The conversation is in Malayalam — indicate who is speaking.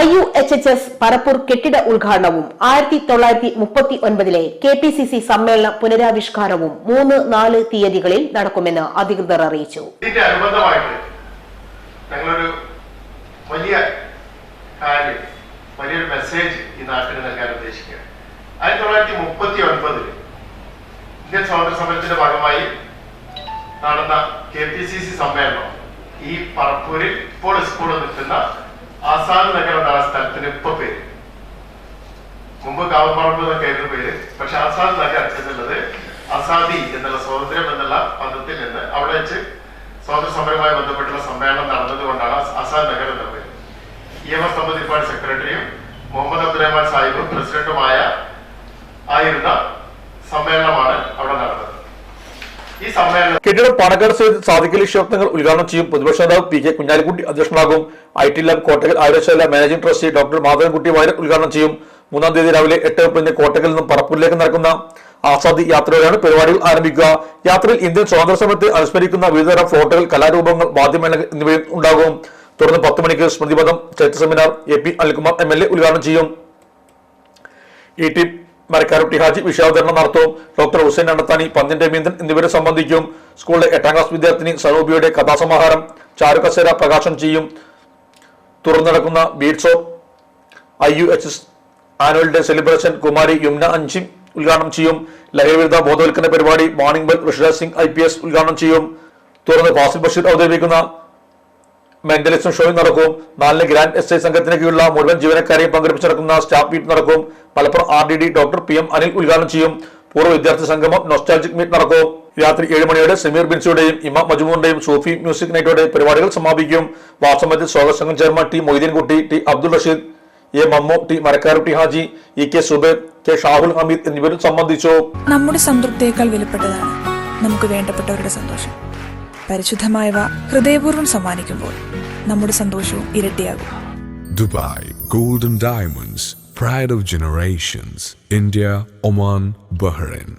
Speaker 1: IUHHS പറപ്പൂർ കെട്ടിട ഉദ്ഘാടനവും 1939 KPCC സമ്മേളന പുനരാവിഷ്കാരവും 3-4 തീയതികളിൽ നടക്കുമെന്ന് അധികൃതർ അറിയിച്ചു.
Speaker 2: ഇതിന്റെ അനുബന്ധമായിട്ട് ഞങ്ങളൊരു വലിയൊരു മെസ്സേജ് ഈ നാട്ടിൽ നൽകാൻ ഉദ്ദേശിക്കുകയാണ്. 1939 ഇന്ത്യൻ സ്വാതന്ത്ര്യ സമരത്തിന്റെ ഭാഗമായി നടന്ന KPCC സമ്മേളനം ഈ പറപ്പൂരിൽ ഇപ്പോൾ സ്കൂളിൽ നിൽക്കുന്ന ആസാദ് നഗർ എന്ന സ്ഥലത്തിന് ഇപ്പൊ പേര്, മുമ്പ് കാവൽപ്പറമ്പ് എന്നൊക്കെയായിരുന്നു പേര്. പക്ഷെ ആസാദ് നഗർ എന്നുള്ളത് ആസാദി എന്നുള്ള സ്വാതന്ത്ര്യം എന്നുള്ള പദത്തിൽ നിന്ന് അവിടെ വെച്ച് സ്വാതന്ത്ര്യ സമരവുമായി ബന്ധപ്പെട്ടുള്ള സമ്മേളനം നടന്നതുകൊണ്ടാണ് ആസാദ് നഗർ എന്ന പേര്. EMS തമ്പതിരിപ്പാട് സെക്രട്ടറിയും മുഹമ്മദ് അബ്ദുറഹ്മാൻ സാഹിബും പ്രസിഡന്റുമായ ആയിരുന്ന സമ്മേളനമാണ് അവിടെ നടന്നത്. ഈ സമ്മേളനം
Speaker 3: കെട്ടിടം പാണക്കാട് സയ്യിദ് സാദിഖ് അലി ശിഹാബ് തങ്ങൾ ഉദ്ഘാടനം ചെയ്യും. പ്രതിപക്ഷ നേതാവ് PK കുഞ്ഞാലിക്കുട്ടി അധ്യക്ഷനാകും. IT lab Kottakkal Ayurvedashala managing trustee doctor Madhavankutty Varier ഉദ്ഘാടനം ചെയ്യും. 3-ാം തീയതി രാവിലെ 8:30 കോട്ടക്കലിൽ നിന്നും പറപ്പൂരിലേക്ക് നടക്കുന്ന ആസാദി യാത്രയോടെയാണ് പരിപാടികൾ ആരംഭിക്കുക. യാത്രയിൽ ഇന്ത്യൻ സ്വാതന്ത്ര്യ സമരത്തെ അനുസ്മരിക്കുന്ന വിവിധതരം ഫ്ലോട്ടുകൾ, കലാരൂപങ്ങൾ, വാദ്യമേളകൾ എന്നിവയും ഉണ്ടാകും. തുടർന്ന് 10 മണിക്ക് സ്മൃതിപഥം ചരിത്ര സെമിനാർ AP അനിൽകുമാർ MLA ഉദ്ഘാടനം ചെയ്യും. ET മരക്കാരുട്ടി ഹാജി വിഷയാവതരണം നടത്തും. ഡോക്ടർ ഹുസൈൻ അണ്ടത്താനി, പന്ന്യൻ രവീന്ദ്രൻ എന്നിവരെ സംബന്ധിക്കും. സ്കൂളിലെ 8ാം ക്ലാസ് വിദ്യാർത്ഥിനി സനൂബിയുടെ കഥാസമാഹാരം ചാരുകസേര പ്രകാശനം ചെയ്യും. തുടർന്ന് നടക്കുന്ന beads of IUHS annual day celebration കുമാരി യുംന അഞ്ചിം ഉദ്ഘാടനം ചെയ്യും. ലഹരിവിരുദ്ധ ബോധവൽക്കരണ പരിപാടി morning bell Rishiraj Singh IPS ഉദ്ഘാടനം ചെയ്യും. തുടർന്ന് ഫാസിൽ ബഷീർ അവതരിപ്പിക്കുന്ന മെന്റലിസം ഷോയും നടക്കും. 4 ഗ്രാൻഡ് SI സംഘത്തിന് കീഴിലുള്ള മുഴുവൻ ജീവനക്കാരെയും പങ്കെടുപ്പിച്ച് നടക്കുന്ന സ്റ്റാഫ് മീറ്റ് നടക്കും. Malappuram RDD doctor PM Anil ഉദ്ഘാടനം ചെയ്യും. പൂർവ്വ വിദ്യാർത്ഥി സംഗമം നൊസ്റ്റാൾജിക് മീറ്റ് നടക്കും. രാത്രി 7 മണിയോടെ സമീർ ബിൻസിയുടെയും ഇമാം മജ്മൂറിന്റെയും സൂഫി മ്യൂസിക് നൈറ്റോടെ പരിപാടികൾ സമാപിക്കും. വാസമതി സ്വാഗത സംഘം chairman T Moideenkutty, T Abdul Rasheed, A Mammu, T Marakkarutty Haji, EK Zubair, K Shahul Hameed എന്നിവരും സംബന്ധിച്ചു.
Speaker 4: നമ്മുടെ സംതൃപ്തിയേക്കാൾ വിലപ്പെട്ടതാണ് നമുക്ക് വേണ്ടപ്പെട്ടവരുടെ സന്തോഷം. പരിശുദ്ധമായവ ഹൃദയപൂർവ്വം സമ്മാനിക്കുമ്പോൾ നമ്മുടെ സന്തോഷവും ഇരട്ടിയാകും.
Speaker 5: Dubai Golden Diamonds, pride of generations. India, Oman, Bahrain.